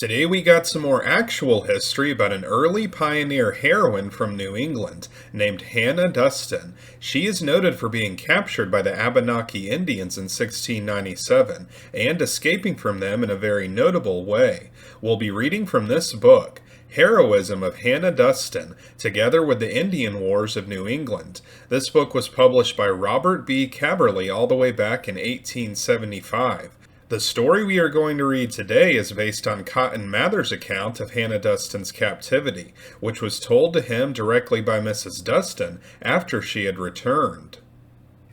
Today we got some more actual history about an early pioneer heroine from New England named Hannah Duston. She is noted for being captured by the Abenaki Indians in 1697 and escaping from them in a very notable way. We'll be reading from this book, Heroism of Hannah Duston, together with the Indian Wars of New England. This book was published by Robert Boodey Caverly all the way back in 1875. The story we are going to read today is based on Cotton Mather's account of Hannah Duston's captivity, which was told to him directly by Mrs. Duston after she had returned.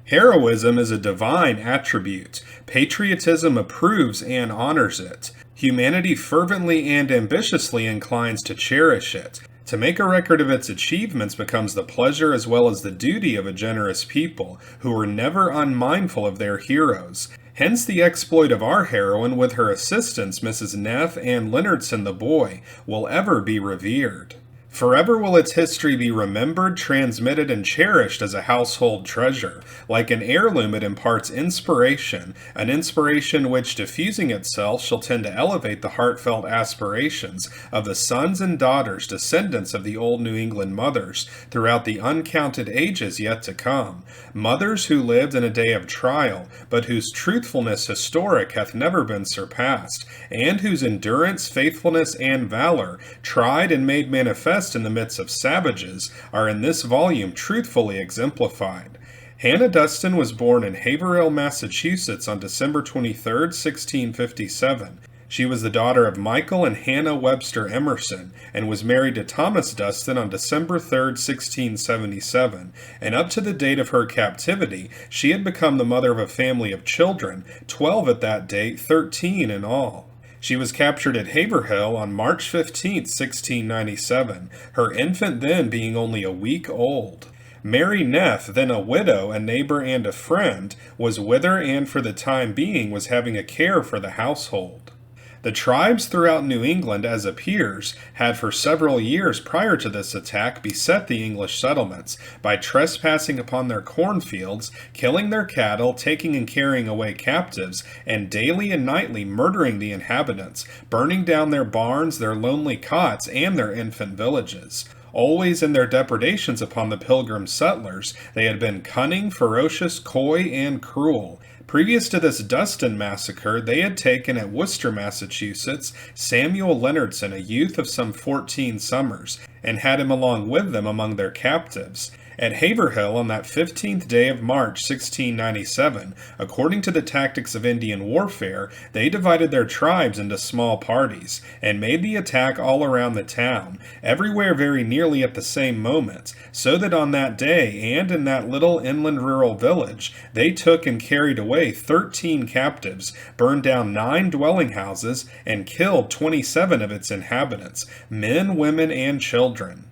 Heroism is a divine attribute. Patriotism approves and honors it. Humanity fervently and ambitiously inclines to cherish it. To make a record of its achievements becomes the pleasure as well as the duty of a generous people, who are never unmindful of their heroes. Hence the exploit of our heroine with her assistants, Mrs. Neff and Leonardson the boy, will ever be revered. Forever will its history be remembered, transmitted, and cherished as a household treasure. Like an heirloom, it imparts inspiration, an inspiration which, diffusing itself, shall tend to elevate the heartfelt aspirations of the sons and daughters, descendants of the old New England mothers, throughout the uncounted ages yet to come. Mothers who lived in a day of trial, but whose truthfulness historic hath never been surpassed, and whose endurance, faithfulness, and valor, tried and made manifest in the midst of savages, are in this volume truthfully exemplified. Hannah Duston was born in Haverhill, Massachusetts on December 23, 1657. She was the daughter of Michael and Hannah Webster Emerson, and was married to Thomas Duston on December 3, 1677, and up to the date of her captivity, she had become the mother of a family of children, 12 at that date, 13 in all. She was captured at Haverhill on March 15, 1697, her infant then being only a week old. Mary Neff, then a widow, a neighbor, and a friend, was with her and for the time being was having a care for the household. The tribes throughout New England, as appears, had for several years prior to this attack beset the English settlements by trespassing upon their cornfields, killing their cattle, taking and carrying away captives, and daily and nightly murdering the inhabitants, burning down their barns, their lonely cots, and their infant villages. Always in their depredations upon the pilgrim settlers, they had been cunning, ferocious, coy, and cruel. Previous to this Duston massacre, they had taken at Worcester, Massachusetts, Samuel Leonardson, a youth of some 14 summers, and had him along with them among their captives. At Haverhill on that 15th day of March, 1697, according to the tactics of Indian warfare, they divided their tribes into small parties, and made the attack all around the town, everywhere very nearly at the same moment, so that on that day, and in that little inland rural village, they took and carried away 13 captives, burned down 9 dwelling houses, and killed 27 of its inhabitants, men, women, and children.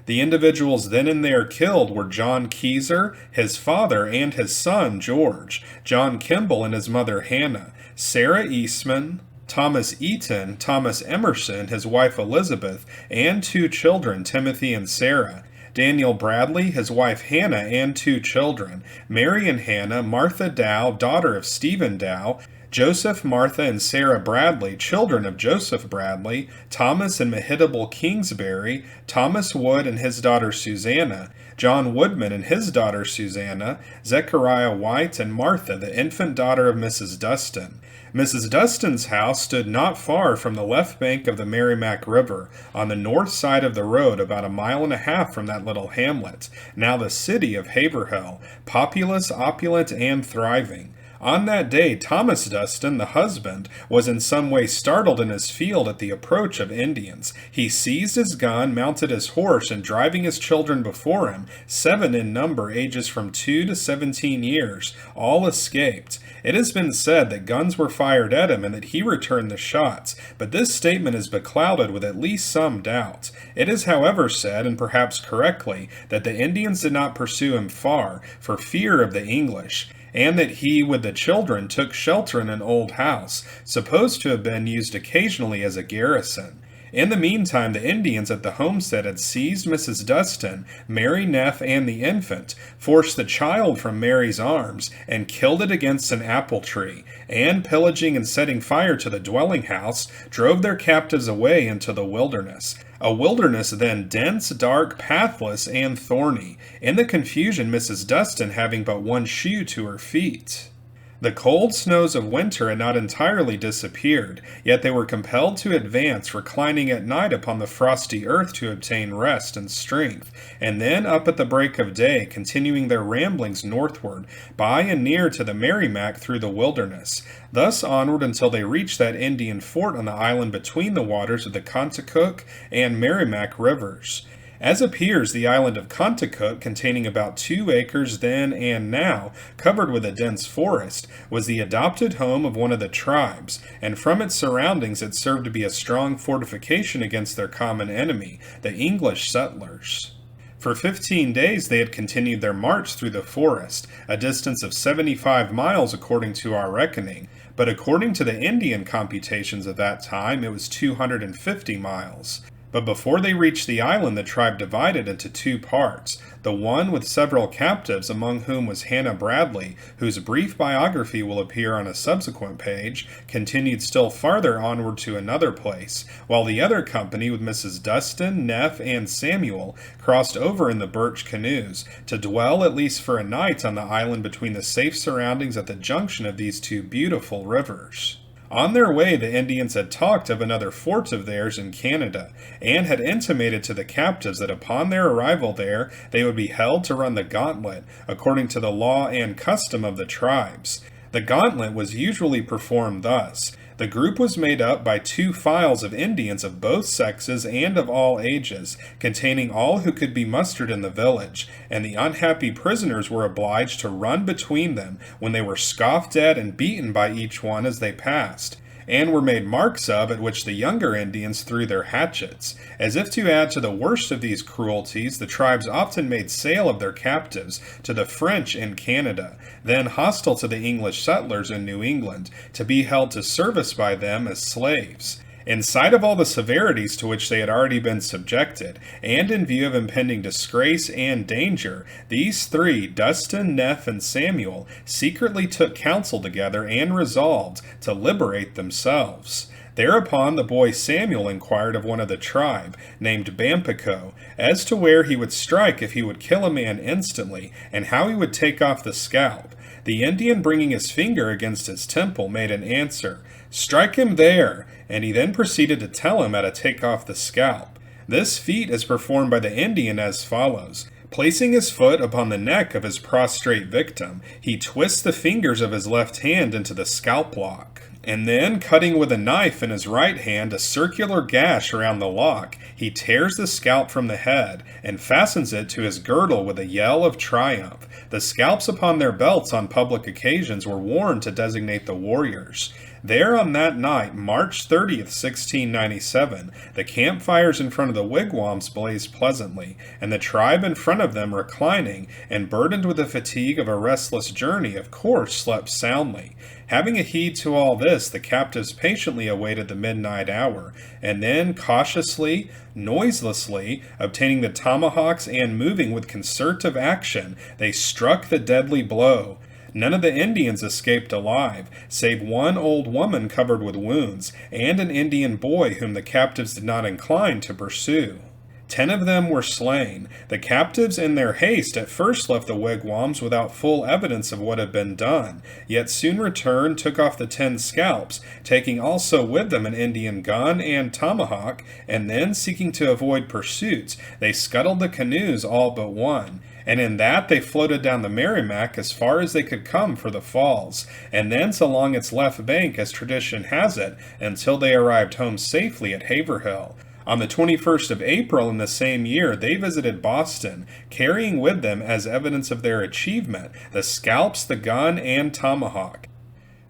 The individuals then and there killed were John Keyser, his father, and his son, George, John Kimball and his mother, Hannah, Sarah Eastman, Thomas Eaton, Thomas Emerson, his wife Elizabeth, and 2 children, Timothy and Sarah, Daniel Bradley, his wife Hannah, and 2 children, Mary and Hannah, Martha Dow, daughter of Stephen Dow, Joseph, Martha, and Sarah Bradley, children of Joseph Bradley, Thomas and Mehitable Kingsbury, Thomas Wood and his daughter Susanna, John Woodman and his daughter Susanna, Zechariah White, and Martha, the infant daughter of Mrs. Duston. Mrs. Duston's house stood not far from the left bank of the Merrimack River, on the north side of the road, about 1.5 miles from that little hamlet, now the city of Haverhill, populous, opulent, and thriving. On that day, Thomas Duston, the husband, was in some way startled in his field at the approach of Indians. He seized his gun, mounted his horse, and driving his children before him, 7 in number, ages from 2 to 17 years, all escaped. It has been said that guns were fired at him and that he returned the shots, but this statement is beclouded with at least some doubt. It is, however, said, and perhaps correctly, that the Indians did not pursue him far, for fear of the English, and that he with the children took shelter in an old house, supposed to have been used occasionally as a garrison. In the meantime, the Indians at the homestead had seized Mrs. Duston, Mary Neff, and the infant, forced the child from Mary's arms, and killed it against an apple tree, and, pillaging and setting fire to the dwelling house, drove their captives away into the wilderness. A wilderness then dense, dark, pathless, and thorny, in the confusion Mrs. Duston having but one shoe to her feet. The cold snows of winter had not entirely disappeared, yet they were compelled to advance, reclining at night upon the frosty earth to obtain rest and strength, and then up at the break of day, continuing their ramblings northward, by and near to the Merrimack through the wilderness, thus onward until they reached that Indian fort on the island between the waters of the Contacook and Merrimack rivers. As appears, the island of Contacook, containing about 2 acres then and now, covered with a dense forest, was the adopted home of one of the tribes, and from its surroundings it served to be a strong fortification against their common enemy, the English settlers. For 15 days they had continued their march through the forest, a distance of 75 miles according to our reckoning, but according to the Indian computations of that time it was 250 miles. But before they reached the island, the tribe divided into 2 parts, the one with several captives, among whom was Hannah Bradley, whose brief biography will appear on a subsequent page, continued still farther onward to another place, while the other company, with Mrs. Duston, Neff, and Samuel, crossed over in the birch canoes, to dwell at least for a night on the island between the safe surroundings at the junction of these 2 beautiful rivers. On their way, the Indians had talked of another fort of theirs in Canada, and had intimated to the captives that upon their arrival there they would be held to run the gauntlet, according to the law and custom of the tribes. The gauntlet was usually performed thus. The group was made up by 2 files of Indians of both sexes and of all ages, containing all who could be mustered in the village, and the unhappy prisoners were obliged to run between them when they were scoffed at and beaten by each one as they passed, and were made marks of, at which the younger Indians threw their hatchets. As if to add to the worst of these cruelties, the tribes often made sale of their captives to the French in Canada, then hostile to the English settlers in New England, to be held to service by them as slaves. In sight of all the severities to which they had already been subjected, and in view of impending disgrace and danger, these 3, Dustin, Neff, and Samuel, secretly took counsel together and resolved to liberate themselves. Thereupon the boy Samuel inquired of one of the tribe, named Bampico, as to where he would strike if he would kill a man instantly, and how he would take off the scalp. The Indian, bringing his finger against his temple, made an answer, "Strike him there," and he then proceeded to tell him how to take off the scalp. This feat is performed by the Indian as follows. Placing his foot upon the neck of his prostrate victim, he twists the fingers of his left hand into the scalp lock, and then, cutting with a knife in his right hand a circular gash around the lock, he tears the scalp from the head and fastens it to his girdle with a yell of triumph. The scalps upon their belts on public occasions were worn to designate the warriors. There on that night, March 30th, 1697, the campfires in front of the wigwams blazed pleasantly, and the tribe in front of them reclining, and burdened with the fatigue of a restless journey, of course slept soundly. Having a heed to all this, the captives patiently awaited the midnight hour, and then cautiously, noiselessly, obtaining the tomahawks and moving with concert of action, they struck the deadly blow. None of the Indians escaped alive, save one old woman covered with wounds, and an Indian boy whom the captives did not incline to pursue. 10 of them were slain. The captives in their haste at first left the wigwams without full evidence of what had been done, yet soon returned, took off the 10 scalps, taking also with them an Indian gun and tomahawk, and then, seeking to avoid pursuits, they scuttled the canoes all but one. And in that they floated down the Merrimack as far as they could come for the falls, and thence along its left bank, as tradition has it, until they arrived home safely at Haverhill. On the 21st of April in the same year, they visited Boston, carrying with them, as evidence of their achievement, the scalps, the gun, and tomahawk.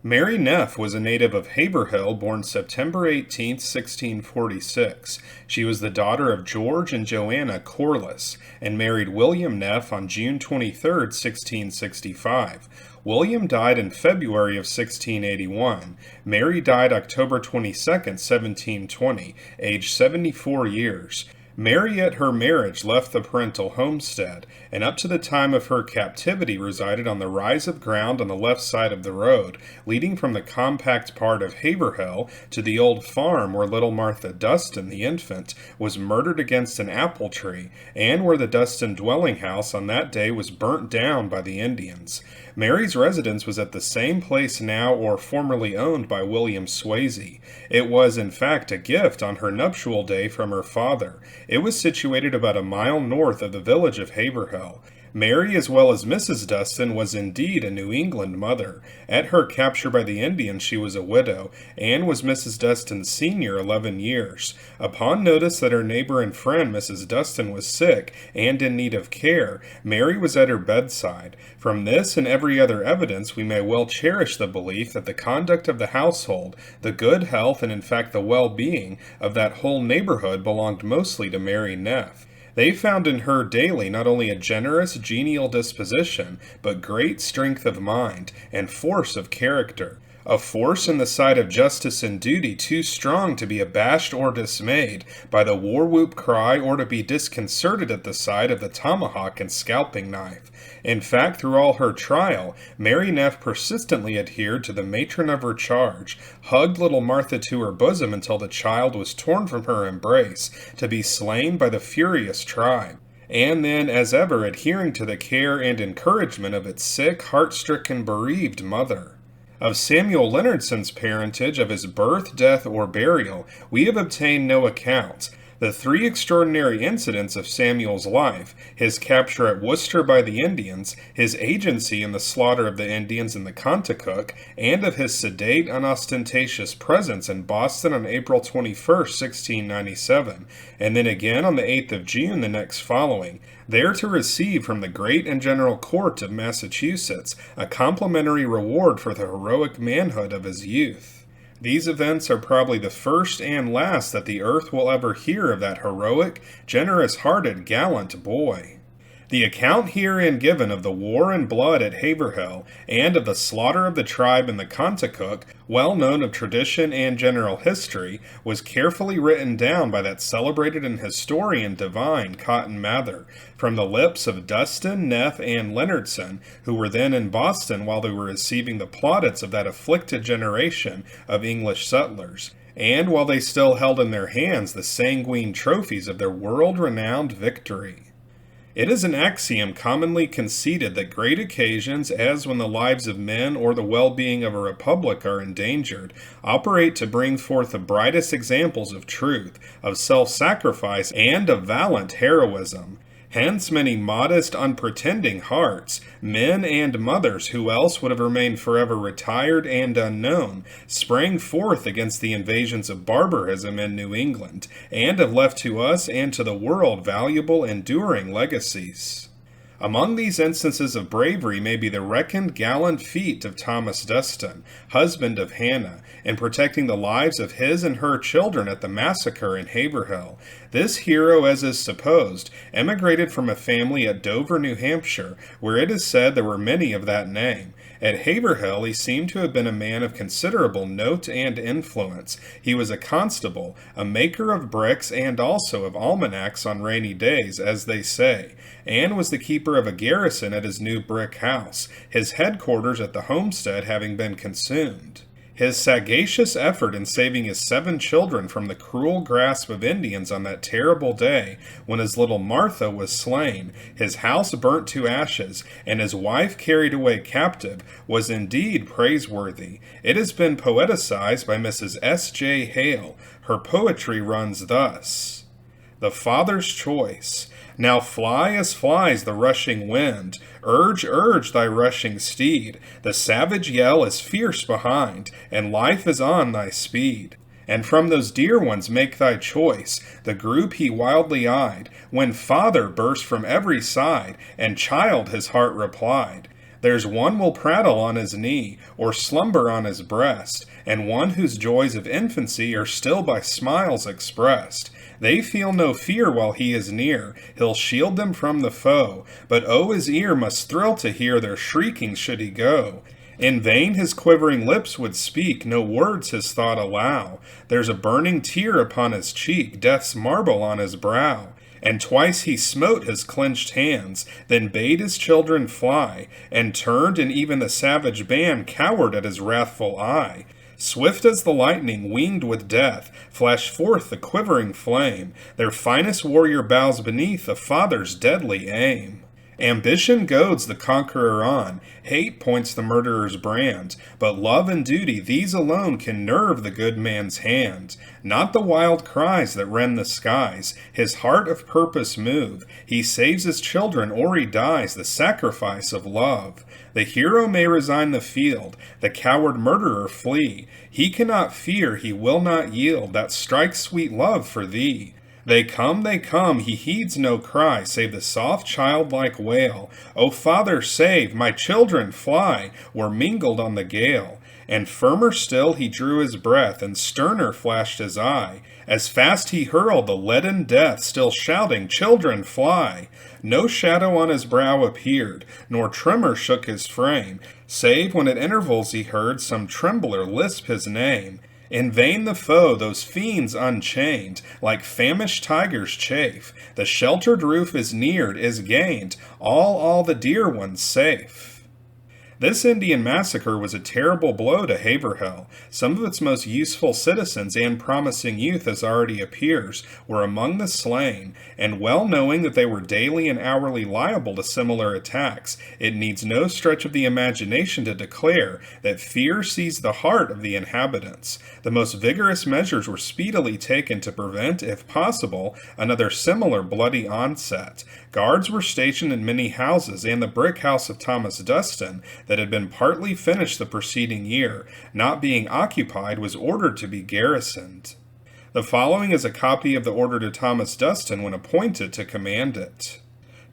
Mary Neff was a native of Haverhill, born September 18, 1646. She was the daughter of George and Joanna Corliss, and married William Neff on June 23, 1665. William died in February of 1681. Mary died October 22, 1720, aged 74 years. Mary at her marriage left the parental homestead, and up to the time of her captivity resided on the rise of ground on the left side of the road, leading from the compact part of Haverhill to the old farm where little Martha Duston, the infant, was murdered against an apple tree, and where the Duston dwelling house on that day was burnt down by the Indians. Mary's residence was at the same place now or formerly owned by William Swayze. It was, in fact, a gift on her nuptial day from her father. It was situated about a mile north of the village of Haverhill. Mary, as well as Mrs. Duston, was indeed a New England mother. At her capture by the Indians, she was a widow, and was Mrs. Duston's senior 11 years. Upon notice that her neighbor and friend, Mrs. Duston, was sick and in need of care, Mary was at her bedside. From this and every other evidence, we may well cherish the belief that the conduct of the household, the good health, and in fact the well-being of that whole neighborhood belonged mostly to Mary Neff. They found in her daily not only a generous, genial disposition, but great strength of mind and force of character. A force in the sight of justice and duty too strong to be abashed or dismayed by the war-whoop cry or to be disconcerted at the sight of the tomahawk and scalping knife. In fact, through all her trial, Mary Neff persistently adhered to the matron of her charge, hugged little Martha to her bosom until the child was torn from her embrace, to be slain by the furious tribe, and then, as ever, adhering to the care and encouragement of its sick, heart-stricken, bereaved mother. Of Samuel Leonardson's parentage, of his birth, death, or burial, we have obtained no account. The three extraordinary incidents of Samuel's life, his capture at Worcester by the Indians, his agency in the slaughter of the Indians in the Contoocook, and of his sedate, unostentatious presence in Boston on April 21, 1697, and then again on the 8th of June the next following, there to receive from the great and general court of Massachusetts a complimentary reward for the heroic manhood of his youth. These events are probably the first and last that the earth will ever hear of that heroic, generous-hearted, gallant boy. The account herein given of the war and blood at Haverhill, and of the slaughter of the tribe in the Contoocook, well known of tradition and general history, was carefully written down by that celebrated and historian divine Cotton Mather, from the lips of Duston, Neff, and Leonardson, who were then in Boston while they were receiving the plaudits of that afflicted generation of English settlers, and while they still held in their hands the sanguine trophies of their world-renowned victory. It is an axiom commonly conceded that great occasions, as when the lives of men or the well-being of a republic are endangered, operate to bring forth the brightest examples of truth, of self-sacrifice, and of valiant heroism. Hence many modest, unpretending hearts, men and mothers who else would have remained forever retired and unknown, sprang forth against the invasions of barbarism in New England, and have left to us and to the world valuable, enduring legacies. Among these instances of bravery may be the reckoned gallant feat of Thomas Duston, husband of Hannah, in protecting the lives of his and her children at the massacre in Haverhill. This hero, as is supposed, emigrated from a family at Dover, New Hampshire, where it is said there were many of that name. At Haverhill he seemed to have been a man of considerable note and influence. He was a constable, a maker of bricks, and also of almanacs on rainy days, as they say, and was the keeper of a garrison at his new brick house, his headquarters at the homestead having been consumed. His sagacious effort in saving his 7 children from the cruel grasp of Indians on that terrible day when his little Martha was slain, his house burnt to ashes, and his wife carried away captive, was indeed praiseworthy. It has been poeticized by Mrs. S.J. Hale. Her poetry runs thus: The Father's Choice. Now fly as flies the rushing wind, urge, urge thy rushing steed, the savage yell is fierce behind, and life is on thy speed. And from those dear ones make thy choice. The group he wildly eyed, when father burst from every side, and child his heart replied. There's one will prattle on his knee, or slumber on his breast, and one whose joys of infancy are still by smiles expressed. They feel no fear while he is near, he'll shield them from the foe, but oh, his ear must thrill to hear their shrieking should he go. In vain his quivering lips would speak, no words his thought allow. There's a burning tear upon his cheek, death's marble on his brow. And twice he smote his clenched hands, then bade his children fly, and turned, and even the savage band cowered at his wrathful eye. Swift as the lightning, winged with death, flashed forth the quivering flame. Their finest warrior bows beneath a father's deadly aim. Ambition goads the conqueror on, hate points the murderer's brand, but love and duty, these alone can nerve the good man's hand. Not the wild cries that rend the skies, his heart of purpose move. He saves his children or he dies, the sacrifice of love. The hero may resign the field, the coward murderer flee. He cannot fear, he will not yield, that strikes sweet love for thee. They come, he heeds no cry, save the soft childlike wail. O Father, save, my children fly, were mingled on the gale. And firmer still he drew his breath, and sterner flashed his eye. As fast he hurled the leaden death, still shouting, children fly. No shadow on his brow appeared, nor tremor shook his frame, save when at intervals he heard some trembler lisp his name. In vain the foe, those fiends unchained, like famished tigers chafe. The sheltered roof is neared, is gained, all the dear ones safe. This Indian massacre was a terrible blow to Haverhill. Some of its most useful citizens and promising youth, as already appears, were among the slain, and well knowing that they were daily and hourly liable to similar attacks, it needs no stretch of the imagination to declare that fear seized the heart of the inhabitants. The most vigorous measures were speedily taken to prevent, if possible, another similar bloody onset. Guards were stationed in many houses, and the brick house of Thomas Duston, that had been partly finished the preceding year, not being occupied, was ordered to be garrisoned. The following is a copy of the order to Thomas Duston when appointed to command it.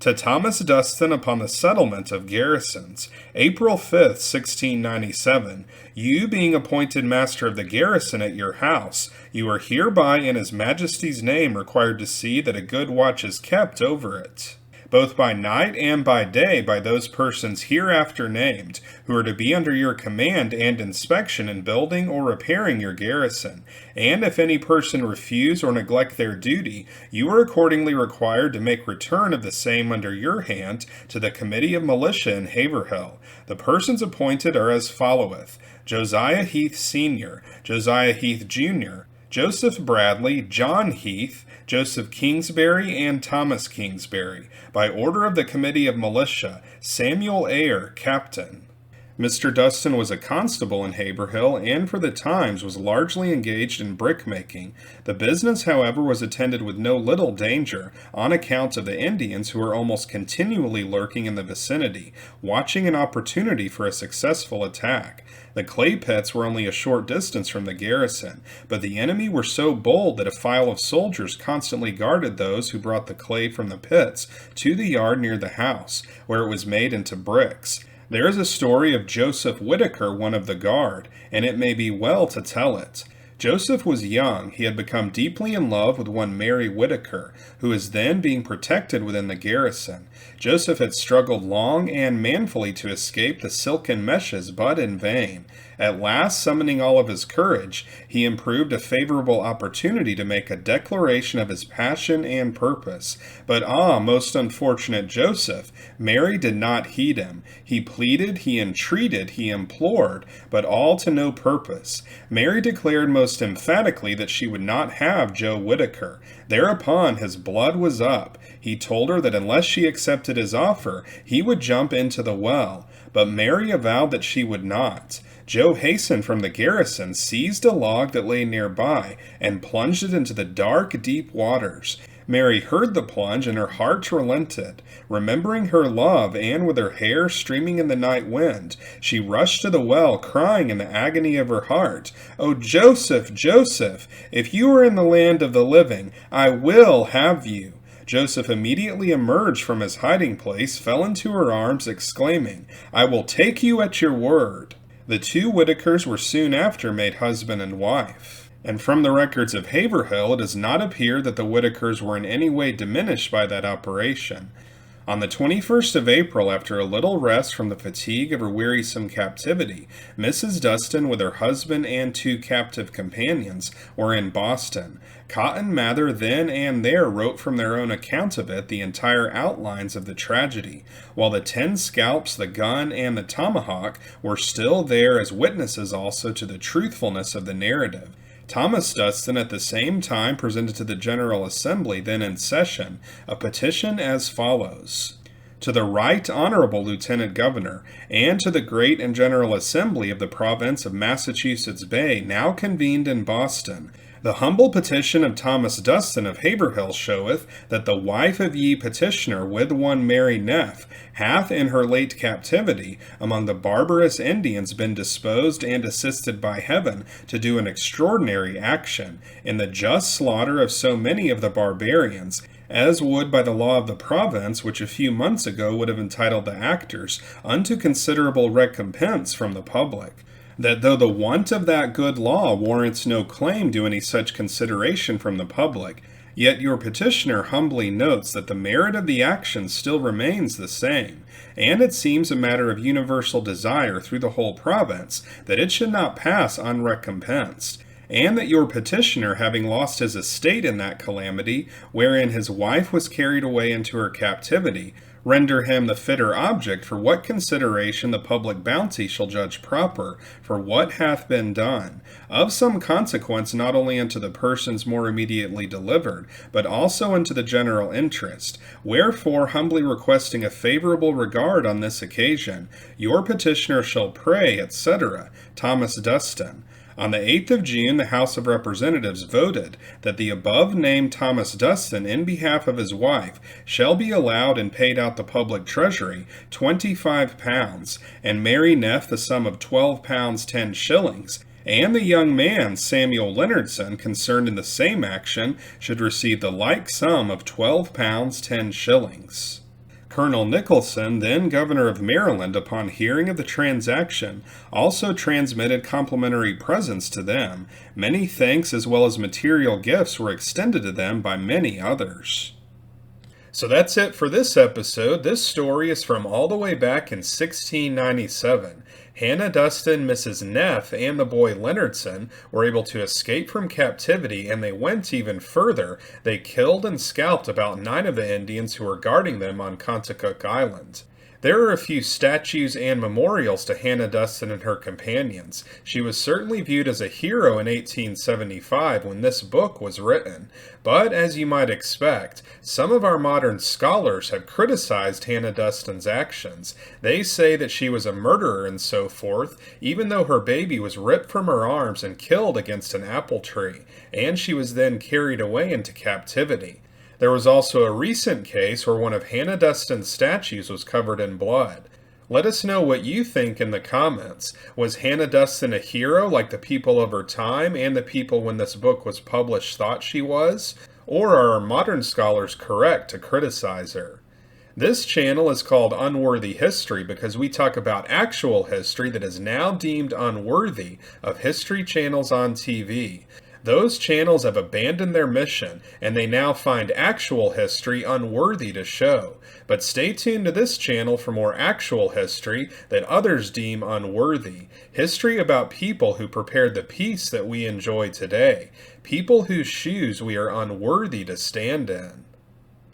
To Thomas Duston upon the settlement of garrisons, April 5th, 1697, you being appointed master of the garrison at your house, you are hereby in His Majesty's name required to see that a good watch is kept over it, both by night and by day, by those persons hereafter named, who are to be under your command and inspection in building or repairing your garrison. And if any person refuse or neglect their duty, you are accordingly required to make return of the same under your hand to the Committee of Militia in Haverhill. The persons appointed are as followeth: Josiah Heath Sr., Josiah Heath Jr., Joseph Bradley, John Heath, Joseph Kingsbury, and Thomas Kingsbury. By order of the Committee of Militia, Samuel Eyre, Captain. Mr. Duston was a constable in Haverhill, and for the times was largely engaged in brick-making. The business, however, was attended with no little danger, on account of the Indians who were almost continually lurking in the vicinity, watching an opportunity for a successful attack. The clay pits were only a short distance from the garrison, but the enemy were so bold that a file of soldiers constantly guarded those who brought the clay from the pits to the yard near the house, where it was made into bricks. There is a story of Joseph Whitaker, one of the guard, and it may be well to tell it. Joseph was young. He had become deeply in love with one Mary Whitaker, who was then being protected within the garrison. Joseph had struggled long and manfully to escape the silken meshes, but in vain. At last, summoning all of his courage, he improved a favorable opportunity to make a declaration of his passion and purpose. But most unfortunate Joseph, Mary did not heed him. He pleaded, he entreated, he implored, but all to no purpose. Mary declared most emphatically that she would not have Joe Whitaker. Thereupon his blood was up. He told her that unless she accepted his offer, he would jump into the well. But Mary avowed that she would not. Joe hastened from the garrison, seized a log that lay nearby, and plunged it into the dark, deep waters. Mary heard the plunge, and her heart relented. Remembering her love, and with her hair streaming in the night wind, she rushed to the well, crying in the agony of her heart, "O Joseph, Joseph, if you are in the land of the living, I will have you." Joseph immediately emerged from his hiding place, fell into her arms, exclaiming, "I will take you at your word." The two Whitakers were soon after made husband and wife. And from the records of Haverhill, it does not appear that the Whitakers were in any way diminished by that operation. On the 21st of April, after a little rest from the fatigue of her wearisome captivity, Mrs. Duston, with her husband and two captive companions, were in Boston. Cotton Mather then and there wrote from their own account of it the entire outlines of the tragedy, while the 10 scalps, the gun, and the tomahawk were still there as witnesses also to the truthfulness of the narrative. Thomas Duston at the same time presented to the General Assembly then in session a petition as follows. To the Right Honorable Lieutenant Governor, and to the Great and General Assembly of the Province of Massachusetts Bay, now convened in Boston, the humble petition of Thomas Duston of Haverhill showeth that the wife of ye petitioner with one Mary Neff hath in her late captivity among the barbarous Indians been disposed and assisted by heaven to do an extraordinary action in the just slaughter of so many of the barbarians, as would by the law of the province, which a few months ago would have entitled the actors unto considerable recompense from the public. That though the want of that good law warrants no claim to any such consideration from the public, yet your petitioner humbly notes that the merit of the action still remains the same, and it seems a matter of universal desire through the whole province that it should not pass unrecompensed, and that your petitioner, having lost his estate in that calamity, wherein his wife was carried away into her captivity, render him the fitter object for what consideration the public bounty shall judge proper for what hath been done, of some consequence not only unto the persons more immediately delivered, but also unto the general interest. Wherefore, humbly requesting a favorable regard on this occasion, your petitioner shall pray, etc., Thomas Duston. On the 8th of June, the House of Representatives voted that the above-named Thomas Duston, in behalf of his wife, shall be allowed and paid out the public treasury £25, and Mary Neff the sum of £12 10 and the young man, Samuel Leonardson, concerned in the same action, should receive the like sum of £12 10. Colonel Nicholson, then governor of Maryland, upon hearing of the transaction, also transmitted complimentary presents to them. Many thanks as well as material gifts were extended to them by many others. So that's it for this episode. This story is from all the way back in 1697. Hannah Duston, Mrs. Neff, and the boy Leonardson were able to escape from captivity, and they went even further. They killed and scalped about 9 of the Indians who were guarding them on Contacook Island. There are a few statues and memorials to Hannah Duston and her companions. She was certainly viewed as a hero in 1875 when this book was written. But, as you might expect, some of our modern scholars have criticized Hannah Duston's actions. They say that she was a murderer and so forth, even though her baby was ripped from her arms and killed against an apple tree, and she was then carried away into captivity. There was also a recent case where one of Hannah Duston's statues was covered in blood. Let us know what you think in the comments. Was Hannah Duston a hero like the people of her time and the people when this book was published thought she was? Or are our modern scholars correct to criticize her? This channel is called Unworthy History because we talk about actual history that is now deemed unworthy of history channels on TV. Those channels have abandoned their mission, and they now find actual history unworthy to show. But stay tuned to this channel for more actual history that others deem unworthy. History about people who prepared the peace that we enjoy today. People whose shoes we are unworthy to stand in.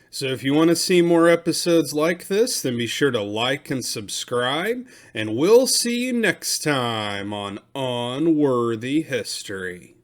So if you want to see more episodes like this, then be sure to like and subscribe, and we'll see you next time on Unworthy History.